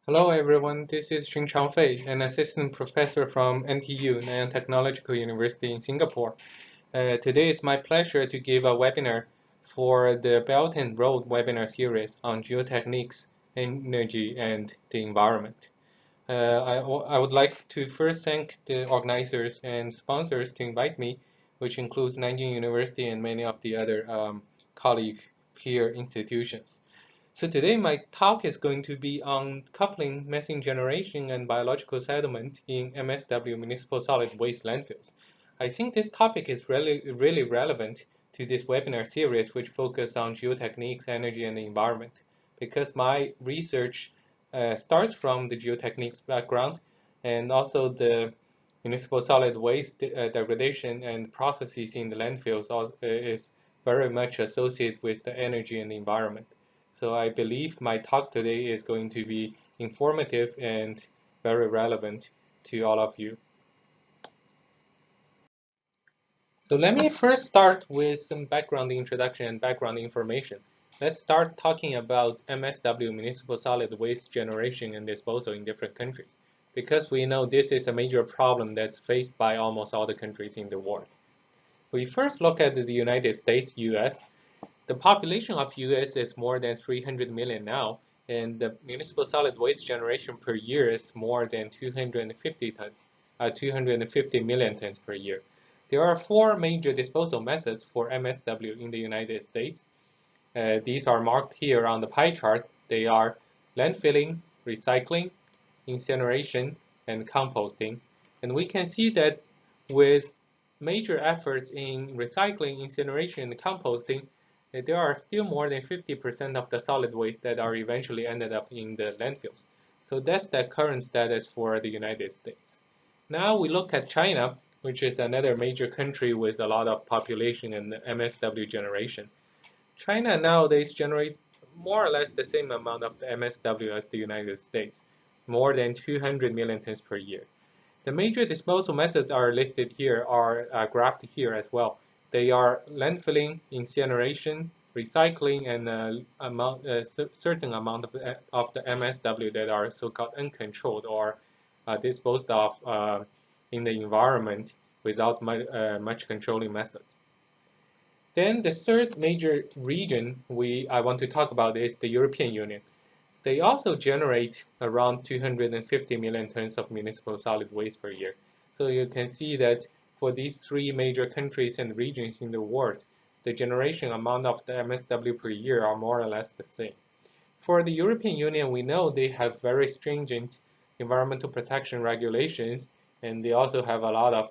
Hello everyone, this is Xunchang Fei, an assistant professor from NTU Nanotechnological University in Singapore. Today it's my pleasure to give a webinar for the Belt and Road webinar series on geotechnics, energy, and the environment. I would like to first thank the organizers and sponsors to invite me, which includes Nanjing University and many of the other colleague peer institutions. So today my talk is going to be on coupling methane generation and biological settlement in MSW municipal solid waste landfills. I think this topic is really relevant to this webinar series, which focus on geotechnics, energy, and the environment, because my research starts from the geotechnics background and also the municipal solid waste degradation and processes in the landfills is very much associated with the energy and the environment. So I believe my talk today is going to be informative and very relevant to all of you. So let me first start with some background introduction and background information. Let's start talking about MSW, municipal solid waste generation and disposal in different countries, because we know this is a major problem that's faced by almost all the countries in the world. We first look at the United States, US. The population of US is more than 300 million now, and the municipal solid waste generation per year is more than 250 million tons per year. There are four major disposal methods for MSW in the United States. These are marked here on the pie chart. They are landfilling, recycling, incineration, and composting. And we can see that with major efforts in recycling, incineration, and composting, there are still more than 50% of the solid waste that are eventually ended up in the landfills. So that's the current status for the United States. Now we look at China, which is another major country with a lot of population and MSW generation. China nowadays generates more or less the same amount of the MSW as the United States, more than 200 million tons per year. The major disposal methods are listed here, are graphed here as well. They are landfilling, incineration, recycling, and a certain amount of the MSW that are so-called uncontrolled or disposed of in the environment without much controlling methods. Then the third major region I want to talk about is the European Union. They also generate around 250 million tons of municipal solid waste per year. So you can see that for these three major countries and regions in the world, the generation amount of the MSW per year are more or less the same. For the European Union, we know they have very stringent environmental protection regulations, and they also have a lot of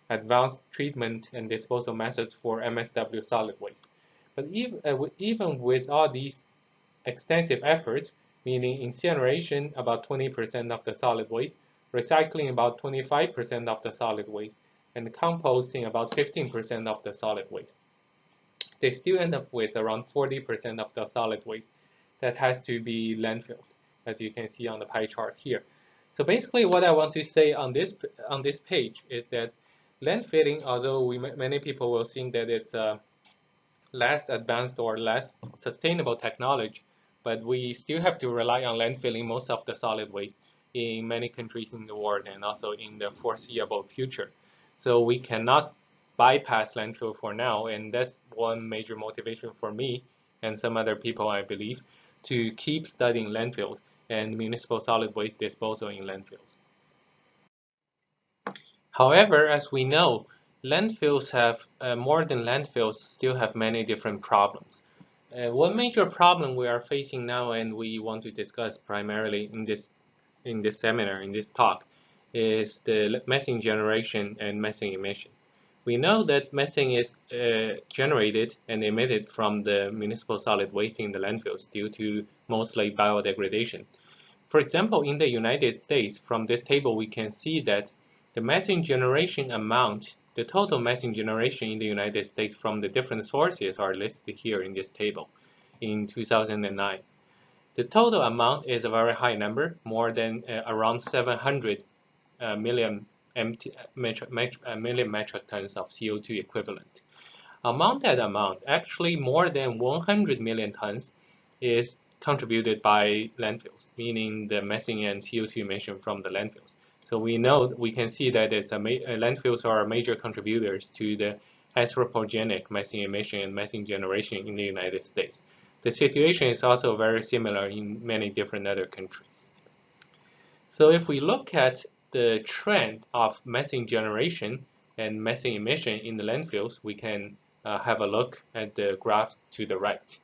advanced treatment and disposal methods for MSW solid waste. But even with all these extensive efforts, meaning incineration about 20% of the solid waste, recycling about 25% of the solid waste, and composting about 15% of the solid waste. They still end up with around 40% of the solid waste that has to be landfilled, as you can see on the pie chart here. So basically what I want to say on this page is that landfilling, although many people will think that it's a less advanced or less sustainable technology, but we still have to rely on landfilling most of the solid waste in many countries in the world and also in the foreseeable future. So we cannot bypass landfill for now, and that's one major motivation for me and some other people, I believe, to keep studying landfills and municipal solid waste disposal in landfills. However, as we know, landfills have, more than landfills, still have many different problems. One major problem we are facing now and we want to discuss primarily in this seminar, in this talk, is the methane generation and methane emission. We know that methane is generated and emitted from the municipal solid waste in the landfills due to mostly biodegradation. For example, in the United States, from this table we can see that the methane generation amount, the total methane generation in the United States from the different sources are listed here in this table in 2009. The total amount is a very high number, more than around 700 million metric tons of CO2 equivalent. Among that amount, actually more than 100 million tons is contributed by landfills, meaning the methane and CO2 emission from the landfills. So we can see that landfills are major contributors to the anthropogenic methane emission and methane generation in the United States. The situation is also very similar in many different other countries. So if we look at the trend of methane generation and methane emission in the landfills, we can have a look at the graph to the right.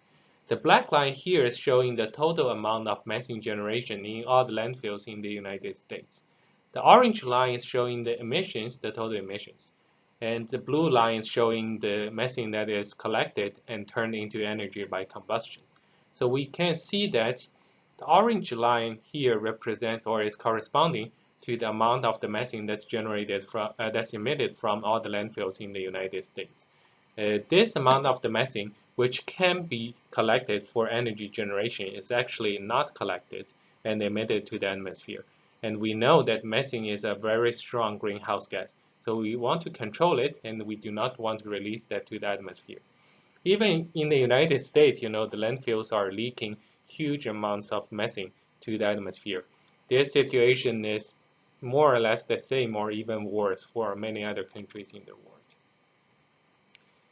The black line here is showing the total amount of methane generation in all the landfills in the United States. The orange line is showing the emissions, the total emissions. And the blue line is showing the methane that is collected and turned into energy by combustion. So we can see that the orange line here represents or is corresponding to the amount of the methane that's generated from that's emitted from all the landfills in the United States. This amount of the methane, which can be collected for energy generation, is actually not collected and emitted to the atmosphere. And we know that methane is a very strong greenhouse gas. So we want to control it, and we do not want to release that to the atmosphere. Even in the United States, the landfills are leaking huge amounts of methane to the atmosphere. This situation is more or less the same or even worse for many other countries in the world.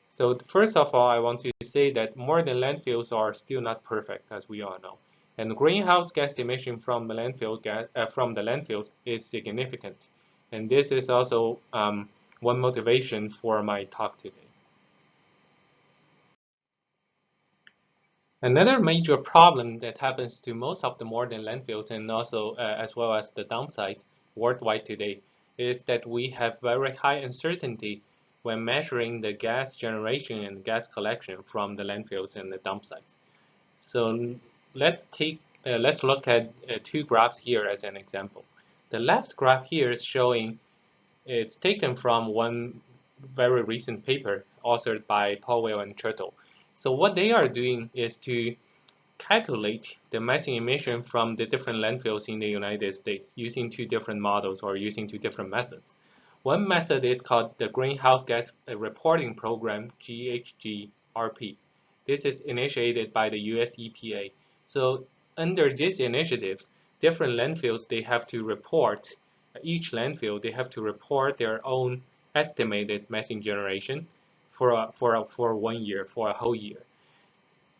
So first of all, I want to say that modern landfills are still not perfect, as we all know. And greenhouse gas emission from the landfills is significant. And this is also one motivation for my talk today. Another major problem that happens to most of the modern landfills and also as well as the dump sites worldwide today is that we have very high uncertainty when measuring the gas generation and gas collection from the landfills and the dump sites. So let's look at two graphs here as an example. The left graph here is showing it's taken from one very recent paper authored by Powell and Turtle. So what they are doing is to calculate the methane emission from the different landfills in the United States using two different models or using two different methods. One method is called the Greenhouse Gas Reporting Program, GHGRP. This is initiated by the US EPA. So under this initiative, different landfills, each landfill, they have to report their own estimated methane generation for 1 year, for a whole year.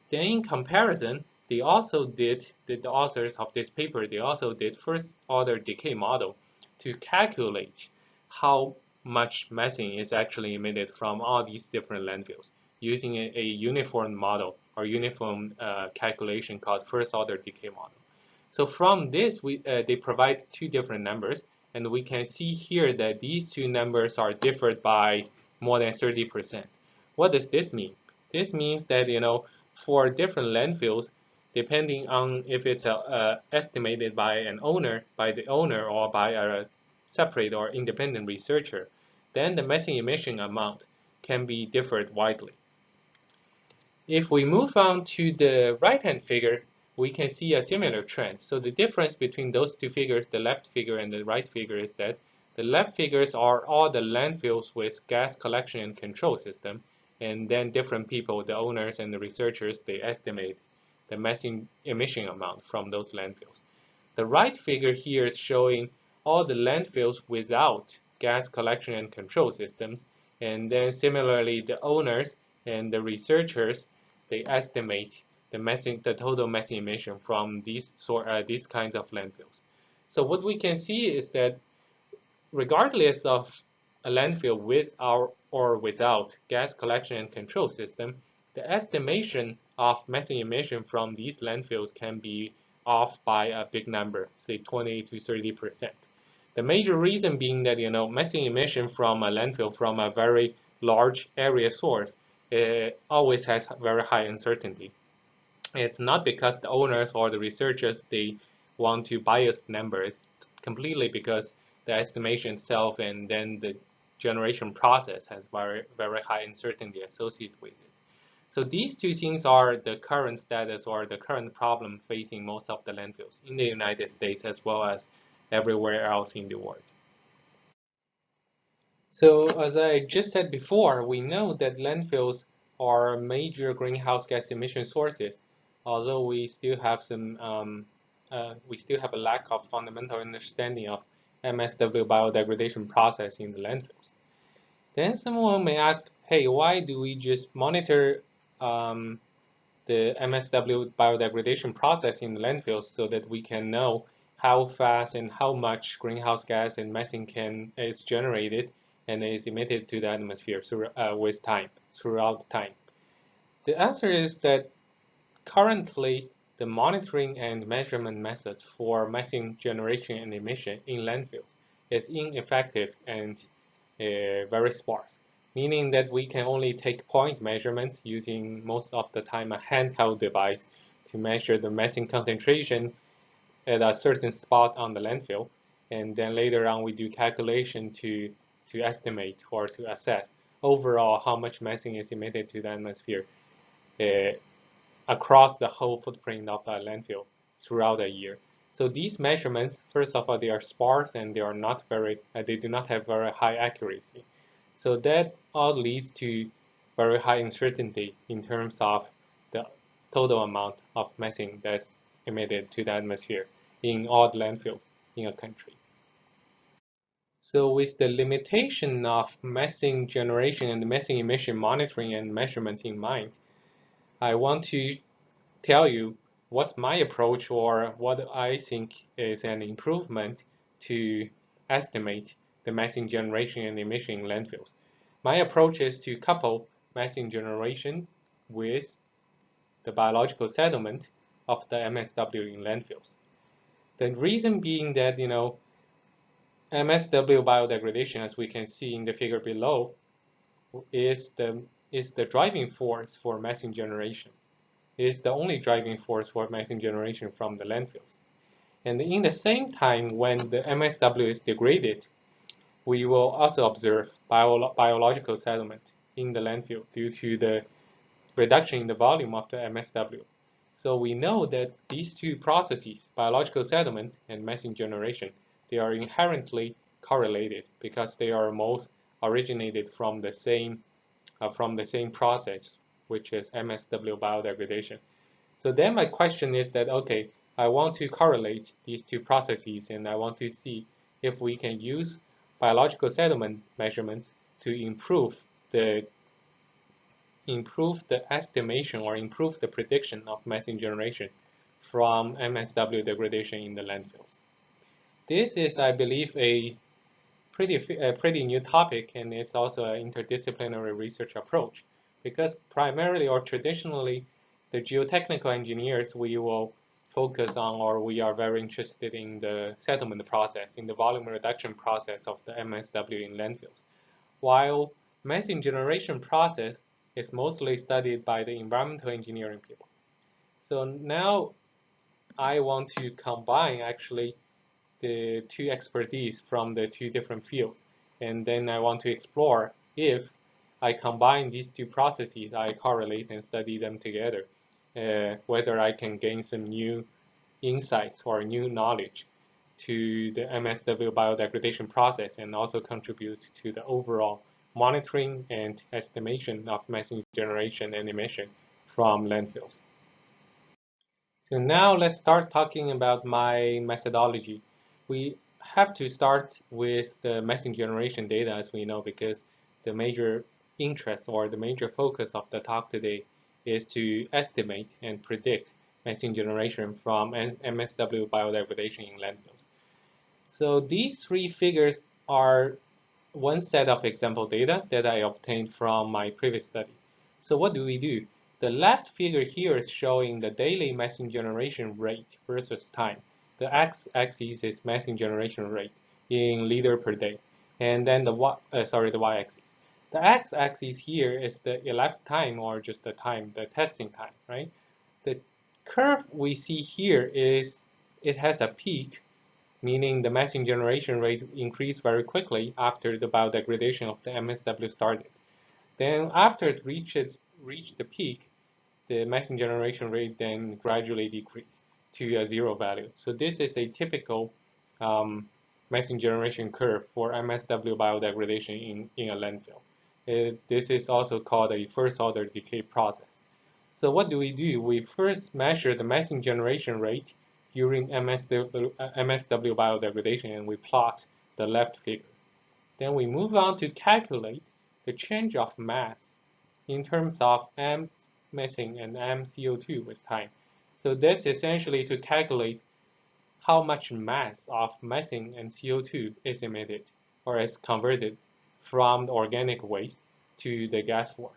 Then in comparison, the authors of this paper, they also did first order decay model to calculate how much methane is actually emitted from all these different landfills using a uniform model or uniform calculation called first order decay model. So from this, they provide two different numbers, and we can see here that these two numbers are differed by more than 30%. What does this mean? This means that for different landfills, depending on if it's estimated by the owner or by a separate or independent researcher, then the methane emission amount can be differed widely. If we move on to the right-hand figure, we can see a similar trend. So the difference between those two figures, the left figure and the right figure, is that the left figures are all the landfills with gas collection and control system, and then different people, the owners and the researchers, they estimate the methane emission amount from those landfills. The right figure here is showing all the landfills without gas collection and control systems, and then similarly the owners and the researchers, they estimate the total methane emission from these kinds of landfills. So what we can see is that regardless of a landfill with or without gas collection and control system, the estimation of methane emission from these landfills can be off by a big number, say 20 to 30%. The major reason being that methane emission from a landfill from a very large area source always has very high uncertainty. It's not because the owners or the researchers they want to bias the numbers. It's completely because the estimation itself and then the generation process has very, very high uncertainty associated with it. So these two things are the current status or the current problem facing most of the landfills in the United States as well as everywhere else in the world. So as I just said before, we know that landfills are major greenhouse gas emission sources, although we still have a lack of fundamental understanding of MSW biodegradation process in the landfills. Then someone may ask, hey, why do we just monitor the MSW biodegradation process in the landfills so that we can know how fast and how much greenhouse gas and methane is generated and is emitted to the atmosphere throughout time? The answer is that currently the monitoring and measurement methods for methane generation and emission in landfills is ineffective and very sparse, meaning that we can only take point measurements using most of the time a handheld device to measure the methane concentration at a certain spot on the landfill, and then later on we do calculation to estimate or to assess overall how much methane is emitted to the atmosphere across the whole footprint of a landfill throughout a year. So these measurements, first of all, they are sparse and they are not they do not have very high accuracy. So that all leads to very high uncertainty in terms of the total amount of methane that's emitted to the atmosphere in all landfills in a country. So with the limitation of methane generation and methane emission monitoring and measurements in mind, I want to tell you what's my approach or what I think is an improvement to estimate the methane generation and emission in landfills. My approach is to couple methane generation with the biological settlement of the MSW in landfills. The reason being that, MSW biodegradation, as we can see in the figure below, is the driving force for methane generation. It is the only driving force for methane generation from the landfills. And in the same time, when the MSW is degraded, we will also observe biological settlement in the landfill due to the reduction in the volume of the MSW. So we know that these two processes, biological settlement and methane generation, they are inherently correlated because they are most originated from the same process, which is MSW biodegradation. So then my question is that, okay, I want to correlate these two processes and I want to see if we can use biological settlement measurements to improve the estimation or improve the prediction of methane generation from MSW degradation in the landfills. This is, I believe, a pretty new topic, and it's also an interdisciplinary research approach because primarily or traditionally, the geotechnical engineers, we will focus on, or we are very interested in the settlement process, in the volume reduction process of the MSW in landfills, while methane generation process is mostly studied by the environmental engineering people. So now I want to combine actually the two expertise from the two different fields, and then I want to explore if I combine these two processes, I correlate and study them together, whether I can gain some new insights or new knowledge to the MSW biodegradation process and also contribute to the overall monitoring and estimation of methane generation and emission from landfills. So now let's start talking about my methodology. We have to start with the methane generation data, as we know, because the major interest or the major focus of the talk today is to estimate and predict methane generation from MSW biodegradation in landfills. So these three figures are one set of example data that I obtained from my previous study. So what do we do? The left figure here is showing the daily methane generation rate versus time. The x-axis is methane generation rate in liter per day, and then the y-axis. The x-axis here is the elapsed time, or just the time, the testing time, right? The curve we see here it has a peak, meaning the methane generation rate increased very quickly after the biodegradation of the MSW started. Then after it reached the peak, the methane generation rate then gradually decreased to a zero value. So this is a typical methane generation curve for MSW biodegradation in a landfill. This is also called a first order decay process. So what do? We first measure the methane generation rate during MSW biodegradation, and we plot the left figure. Then we move on to calculate the change of mass in terms of m methane and m CO2 with time. So that's essentially to calculate how much mass of methane and CO2 is emitted or is converted from the organic waste to the gas form.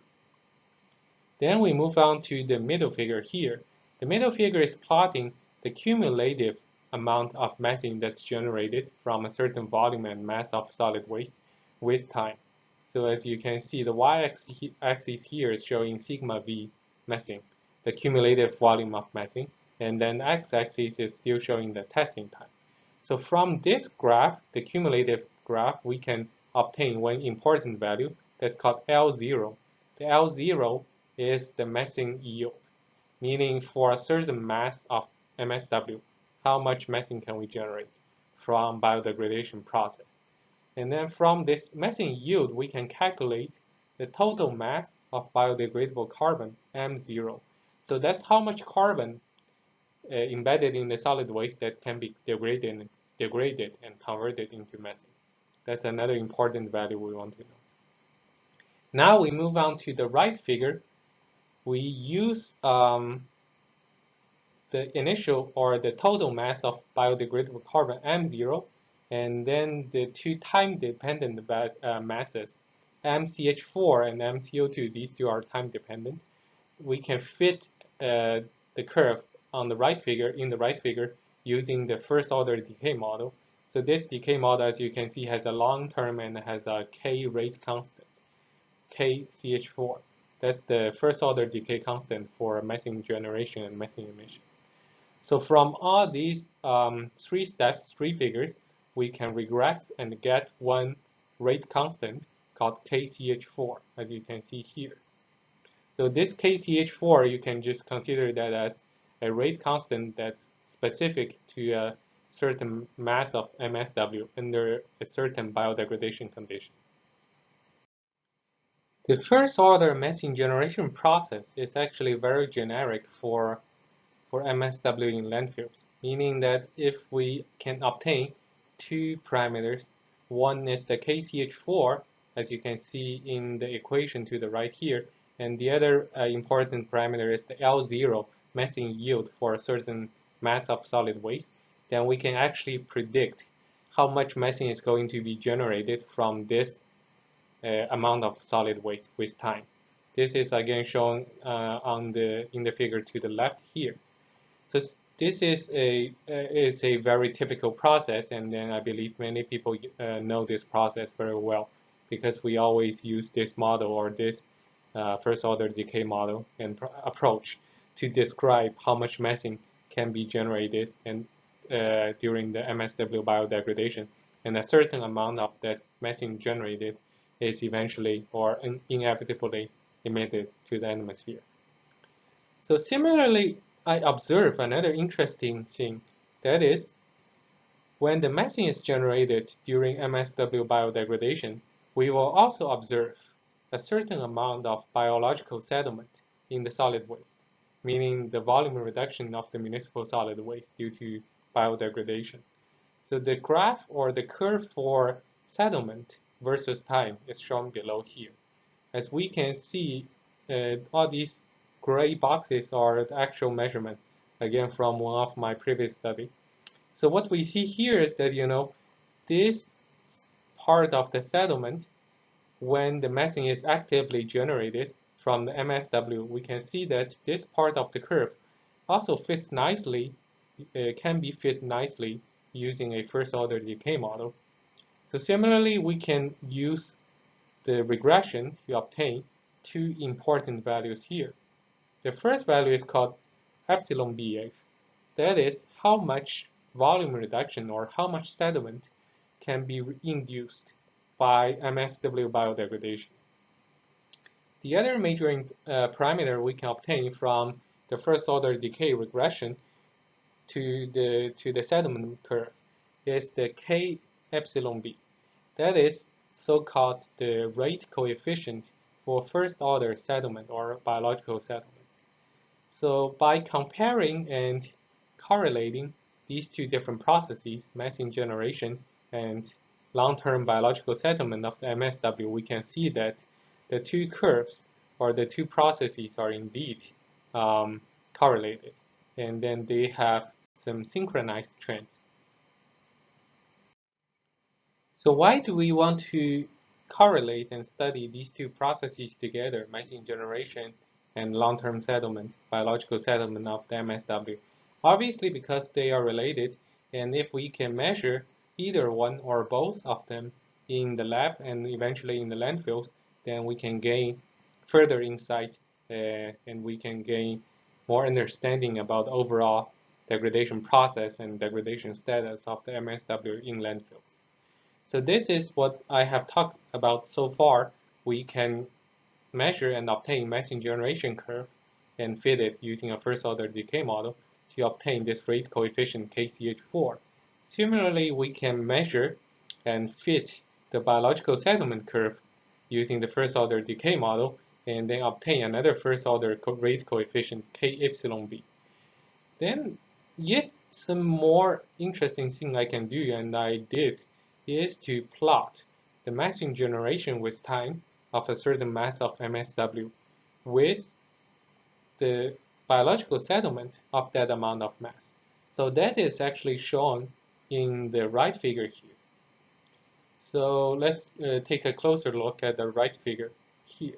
Then we move on to the middle figure here. The middle figure is plotting the cumulative amount of methane that's generated from a certain volume and mass of solid waste with time. So as you can see, the y-axis here is showing sigma V methane, the cumulative volume of methane, and then x-axis is still showing the testing time. So from this graph, the cumulative graph, we can obtain one important value that's called L0. The L0 is the methane yield, meaning for a certain mass of MSW, how much methane can we generate from biodegradation process. And then from this methane yield, we can calculate the total mass of biodegradable carbon, M0. So that's how much carbon embedded in the solid waste that can be degraded and converted into methane. That's another important value we want to know. Now we move on to the right figure. We use the initial or the total mass of biodegradable carbon M0, and then the two time-dependent masses, MCH4 and MCO2. These two are time-dependent. We can fit the curve on the right figure using the first-order decay model. So this decay model, as you can see, has a long term and has a K rate constant, KCH4. That's the first-order decay constant for methane generation and methane emission. So from all these three figures, we can regress and get one rate constant called KCH4, as you can see here. So this KCH4, you can just consider that as a rate constant that's specific to a certain mass of MSW under a certain biodegradation condition. The first-order methane generation process is actually very generic for MSW in landfills, meaning that if we can obtain two parameters, one is the KCH4, as you can see in the equation to the right here, and the other important parameter is the L0, methane yield for a certain mass of solid waste, then we can actually predict how much methane is going to be generated from this amount of solid waste with time. This is again shown in the figure to the left here. So this is a very typical process, and then I believe many people know this process very well because we always use this model or this first-order decay model and approach to describe how much methane can be generated and during the MSW biodegradation, and a certain amount of that methane generated is eventually or inevitably emitted to the atmosphere. So similarly, I observe another interesting thing, that is, when the methane is generated during MSW biodegradation, we will also observe a certain amount of biological settlement in the solid waste, meaning the volume reduction of the municipal solid waste due to biodegradation. So the graph or the curve for settlement versus time is shown below here. As we can see, all these gray boxes are the actual measurements, again from one of my previous study. So what we see here is that, this part of the settlement, when the methane is actively generated from the MSW, we can see that this part of the curve also fits nicely, can be fit nicely using a first-order decay model. So similarly, we can use the regression to obtain two important values here. The first value is called epsilon BF. That is how much volume reduction or how much settlement can be induced by MSW biodegradation. The other major parameter we can obtain from the first-order decay regression to the settlement curve is the K epsilon B. That is so-called the rate coefficient for first-order settlement or biological settlement. So by comparing and correlating these two different processes, methane generation and long-term biological settlement of the MSW, we can see that the two curves or the two processes are indeed correlated, and then they have some synchronized trends. So why do we want to correlate and study these two processes together, methane generation and long-term settlement, biological settlement of the MSW? Obviously because they are related, and if we can measure either one or both of them in the lab and eventually in the landfills, then we can gain further insight and we can gain more understanding about the overall degradation process and degradation status of the MSW in landfills. So this is what I have talked about so far. We can measure and obtain methane generation curve and fit it using a first order decay model to obtain this rate coefficient KCH4. Similarly, we can measure and fit the biological settlement curve using the first order decay model and then obtain another first order rate coefficient K epsilon B. Then yet some more interesting thing I can do, and I did, is to plot the methane generation with time of a certain mass of MSW with the biological settlement of that amount of mass. So that is actually shown in the right figure here. So let's take a closer look at the right figure here.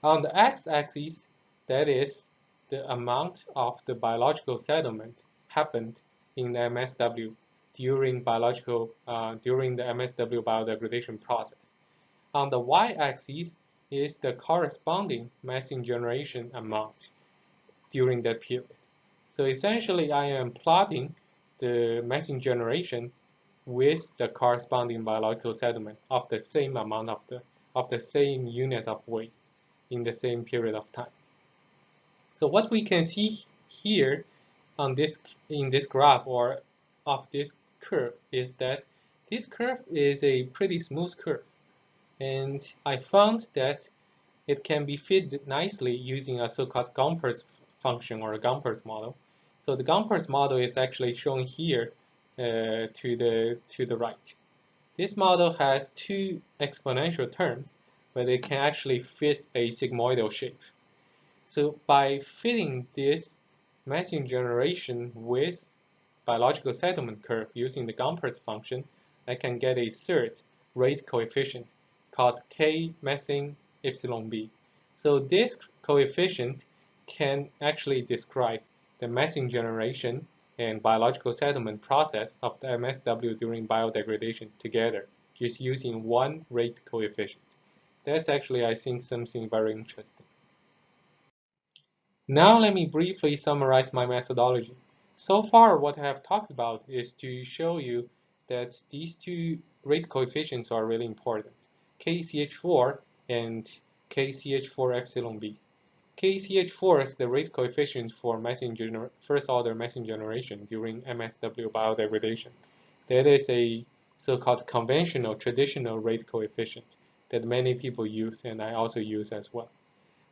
On the x-axis, that is the amount of the biological settlement happened in the MSW during the MSW biodegradation process. On the y-axis is the corresponding methane generation amount during that period. So essentially, I am plotting the methane generation with the corresponding biological settlement of the same amount of the same unit of waste in the same period of time. So what we can see here in this graph or of this curve is that this curve is a pretty smooth curve, and I found that it can be fit nicely using a so-called Gompers function or a Gompers model. So the Gompers model is actually shown here to the right. This model has two exponential terms, but it can actually fit a sigmoidal shape. So by fitting this methane generation with biological settlement curve using the Gompers function, I can get a third rate coefficient called K methane epsilon B. So this coefficient can actually describe the methane generation and biological settlement process of the MSW during biodegradation together, just using one rate coefficient. That's actually, I think, something very interesting. Now let me briefly summarize my methodology. So far, what I have talked about is to show you that these two rate coefficients are really important, KCH4 and KCH4 epsilon B. KCH4 is the rate coefficient for first order methane generation during MSW biodegradation. That is a so-called conventional, traditional rate coefficient that many people use, and I also use as well.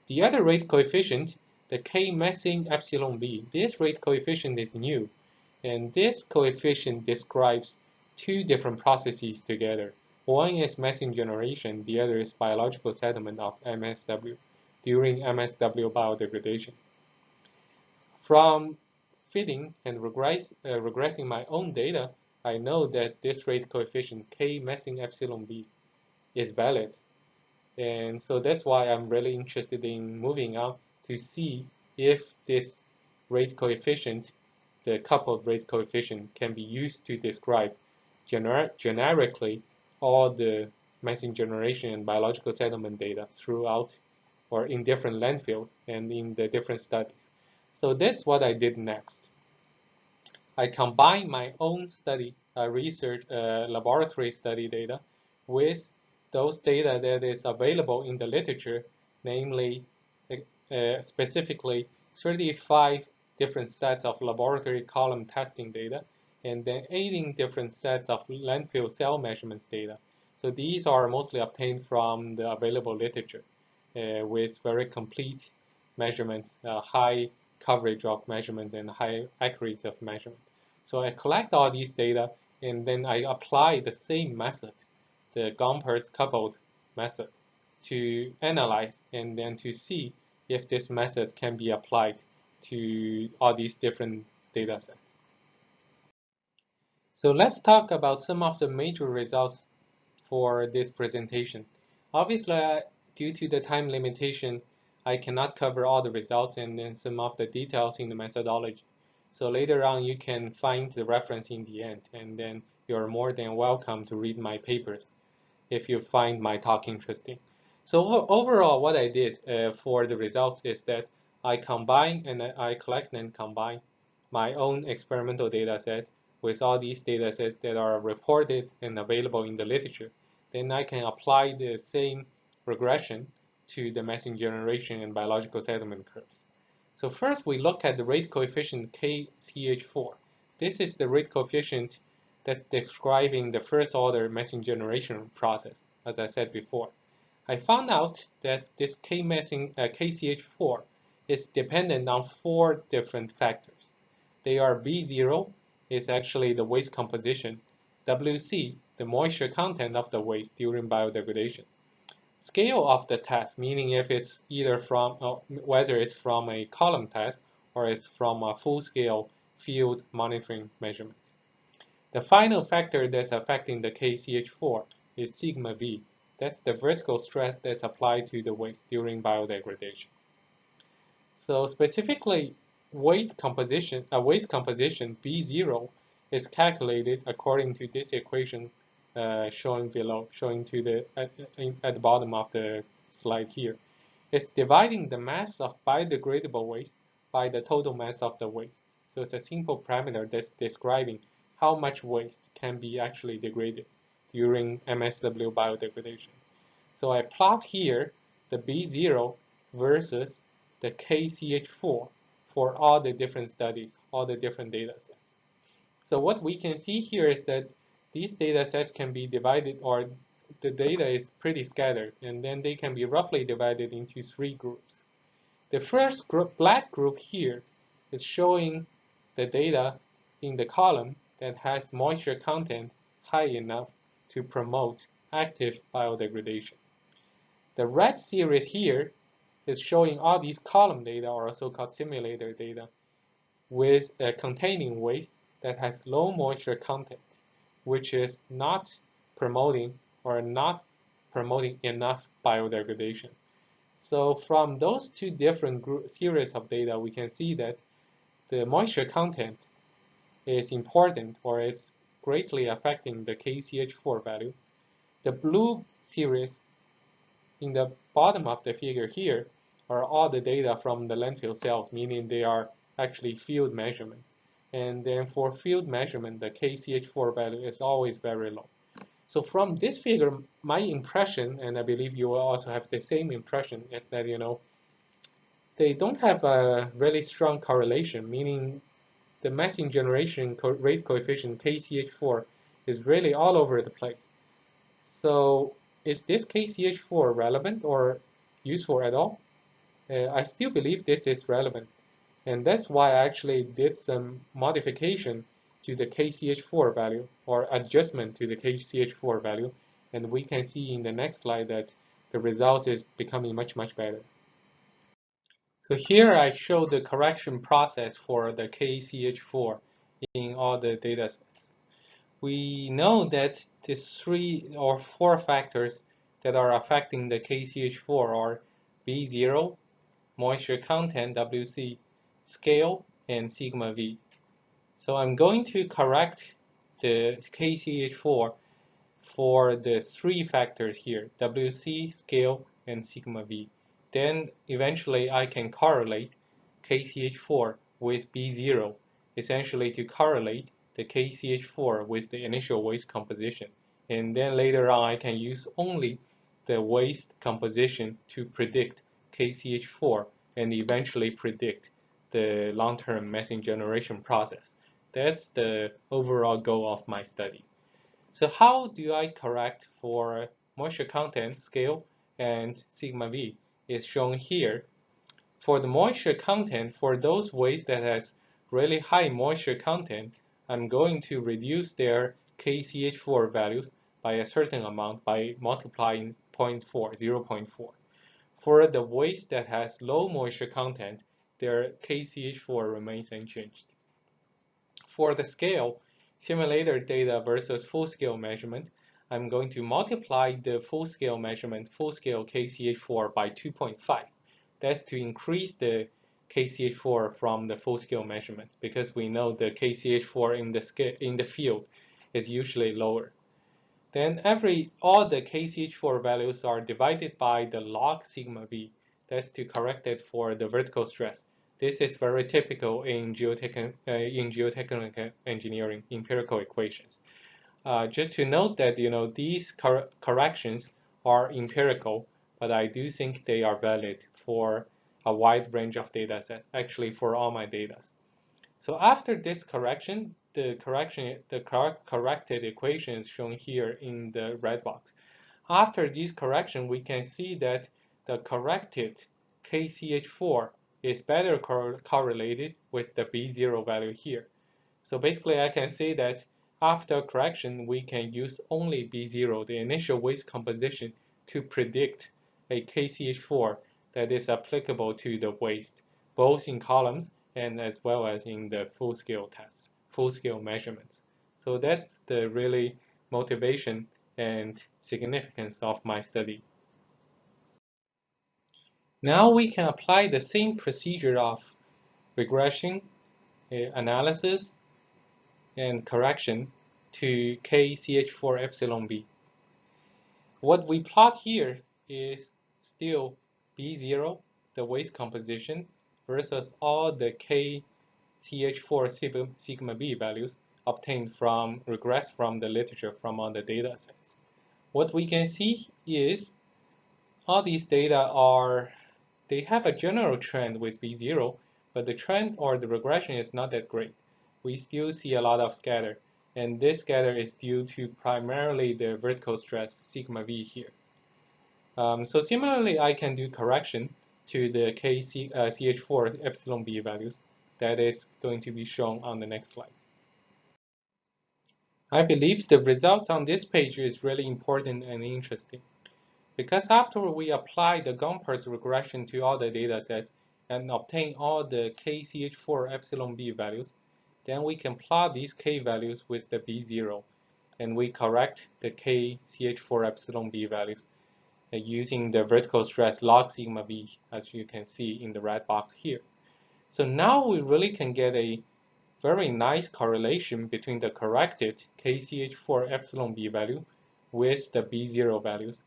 The other rate coefficient, the K methane epsilon B, this rate coefficient is new, and this coefficient describes two different processes together. One is methane generation, the other is biological settlement of MSW during MSW biodegradation. From fitting and regressing my own data, I know that this rate coefficient K methane epsilon B is valid. And so that's why I'm really interested in moving on to see if this rate coefficient, the coupled rate coefficient, can be used to describe generically all the methane generation and biological settlement data throughout or in different landfills and in the different studies. So that's what I did next. I combined my own study, research, laboratory study data with those data that is available in the literature, namely specifically 35 different sets of laboratory column testing data, and then 18 different sets of landfill cell measurements data. So these are mostly obtained from the available literature with very complete measurements, high coverage of measurements, and high accuracy of measurement. So I collect all these data, and then I apply the same method, the Gompers coupled method, to analyze and then to see if this method can be applied to all these different data sets. So let's talk about some of the major results for this presentation. Obviously, due to the time limitation, I cannot cover all the results and then some of the details in the methodology. So later on, you can find the reference in the end, and then you're more than welcome to read my papers if you find my talk interesting. So overall, what I did for the results is that I combine and I collect and combine my own experimental data sets with all these data sets that are reported and available in the literature. Then I can apply the same regression to the methane generation and biological settlement curves. So first we look at the rate coefficient KCH4. This is the rate coefficient that's describing the first order methane generation process, as I said before. I found out that this KCH4 is dependent on 4 different factors. They are B0 is actually the waste composition, WC, the moisture content of the waste during biodegradation. Scale of the test, meaning if it's either from, whether it's from a column test or it's from a full-scale field monitoring measurement. The final factor that's affecting the KCH4 is sigma V. That's the vertical stress that's applied to the waste during biodegradation. So specifically, waste composition B0 is calculated according to this equation showing below, showing to the at the bottom of the slide here. It's dividing the mass of biodegradable waste by the total mass of the waste. So it's a simple parameter that's describing how much waste can be actually degraded during MSW biodegradation. So I plot here the B0 versus the KCH4 for all the different studies, all the different data sets. So what we can see here is that these data sets can be divided, or the data is pretty scattered, and then they can be roughly divided into 3 groups. The first group, black group here, is showing the data in the column that has moisture content high enough to promote active biodegradation. The red series here is showing all these column data, or so-called simulator data, with containing waste that has low moisture content, which is not promoting enough biodegradation. So from those 2 different series of data, we can see that the moisture content is important, or is greatly affecting the KCH4 value. The blue series in the bottom of the figure here are all the data from the landfill cells, meaning they are actually field measurements. And then for field measurement, the KCH4 value is always very low. So from this figure, my impression, and I believe you will also have the same impression, is that, they don't have a really strong correlation, meaning the methane generation rate coefficient KCH4 is really all over the place. So is this KCH4 relevant or useful at all? I still believe this is relevant. And that's why I actually did some modification to the KCH4 value, or adjustment to the KCH4 value. And we can see in the next slide that the result is becoming much, much better. So here I show the correction process for the KCH4 in all the data sets. We know that the 3 or 4 factors that are affecting the KCH4 are B0, moisture content, WC, scale, and sigma V. So I'm going to correct the KCH4 for the 3 factors here, WC, scale, and sigma V. Then eventually I can correlate KCH4 with B0, essentially to correlate the KCH4 with the initial waste composition. And then later on I can use only the waste composition to predict KCH4 and eventually predict the long-term methane generation process. That's the overall goal of my study. So how do I correct for moisture content, scale, and sigma V is shown here. For the moisture content, for those waste that has really high moisture content, I'm going to reduce their KCH4 values by a certain amount by multiplying 0.4. For the waste that has low moisture content, their KCH4 remains unchanged. For the scale, simulator data versus full-scale measurement, I'm going to multiply the full-scale measurement, full-scale KCH4 by 2.5. That's to increase the KCH4 from the full-scale measurements, because we know the KCH4 in the field is usually lower. Then all the KCH4 values are divided by the log sigma v. That's to correct it for the vertical stress. This is very typical in geotechnical engineering empirical equations. Just to note that these corrections are empirical, but I do think they are valid for a wide range of data sets, actually for all my data. So after this correction, the corrected equation is shown here in the red box. After this correction, we can see that the corrected KCH4 is better correlated with the B0 value here. So basically, I can say that after correction, we can use only B0, the initial waste composition, to predict a KCH4 that is applicable to the waste, both in columns and as well as in the full-scale tests, full-scale measurements. So that's the really motivation and significance of my study. Now we can apply the same procedure of regression, analysis, and correction to KCH4 epsilon b. What we plot here is still B0, the waste composition, versus all the KCH4 sigma b values obtained from regressed from the literature from all the data sets. What we can see is all these data they have a general trend with B0, but the trend or the regression is not that great. We still see a lot of scatter, and this scatter is due to primarily the vertical stress sigma v here. So similarly, I can do correction to the CH4 epsilon b values. That is going to be shown on the next slide. I believe the results on this page is really important and interesting, because after we apply the Gompertz regression to all the data sets and obtain all the KCH4 epsilon b values, then we can plot these K values with the B0, and we correct the KCH4 epsilon b values using the vertical stress log sigma v, as you can see in the red box here. So now we really can get a very nice correlation between the corrected KCH4 epsilon b value with the B0 values.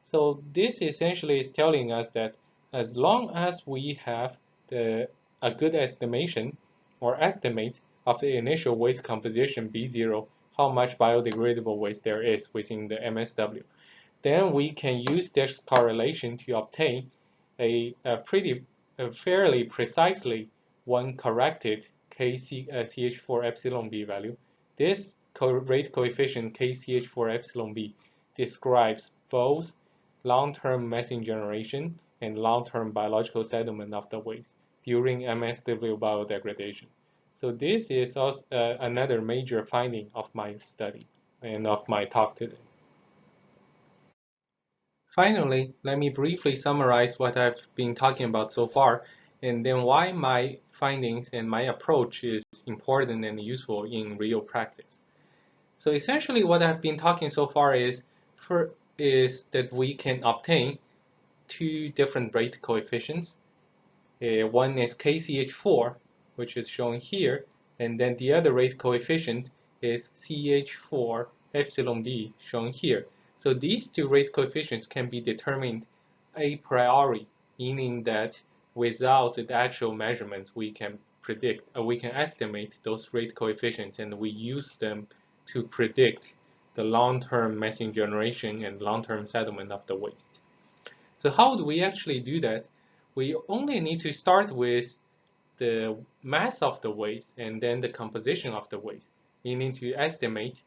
So this essentially is telling us that as long as we have a good estimation or estimate of the initial waste composition B0, how much biodegradable waste there is within the MSW, then we can use this correlation to obtain a fairly precisely one corrected CH4 epsilon b value. This rate coefficient KCH4 epsilon b describes both long-term methane generation and long-term biological settlement of the waste during MSW biodegradation. So this is also another major finding of my study and of my talk today. Finally, let me briefly summarize what I've been talking about so far, and then why my findings and my approach is important and useful in real practice. So essentially what I've been talking so far is that we can obtain two different rate coefficients. One is KCH4, which is shown here, and then the other rate coefficient is CH4 epsilon b, shown here. So these two rate coefficients can be determined a priori, meaning that without the actual measurements, we can estimate those rate coefficients, and we use them to predict the long-term methane generation and long-term settlement of the waste. So how do we actually do that? We only need to start with the mass of the waste and then the composition of the waste, meaning to estimate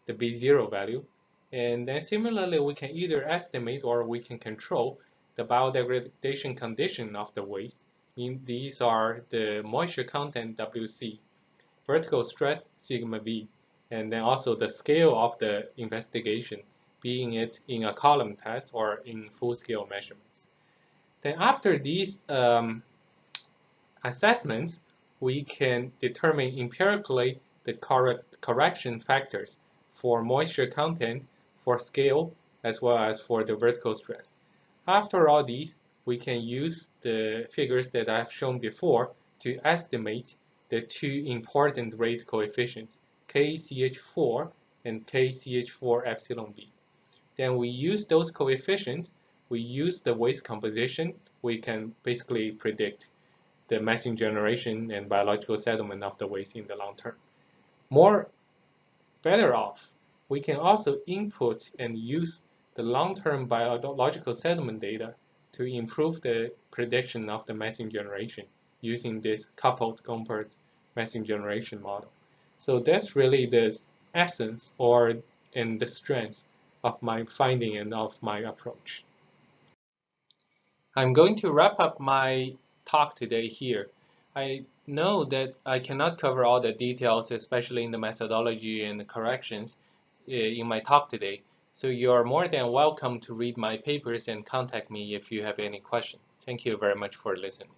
the B0 value. And then similarly, we can either estimate or we can control the biodegradation condition of the waste These are the moisture content WC, vertical stress sigma V, and then also the scale of the investigation, being it in a column test or in full-scale measurements. Then after these assessments, we can determine empirically the correction factors for moisture content, for scale, as well as for the vertical stress. After all these, we can use the figures that I've shown before to estimate the two important rate coefficients, KCH4 and KCH4 epsilon B. Then we use those coefficients, we use the waste composition, we can basically predict the methane generation and biological settlement of the waste in the long term. Better off, we can also input and use the long-term biological settlement data to improve the prediction of the methane generation using this coupled Gompertz methane generation model. So that's really the essence and the strength of my finding and of my approach. I'm going to wrap up my talk today here. I know that I cannot cover all the details, especially in the methodology and the corrections in my talk today. So you are more than welcome to read my papers and contact me if you have any questions. Thank you very much for listening.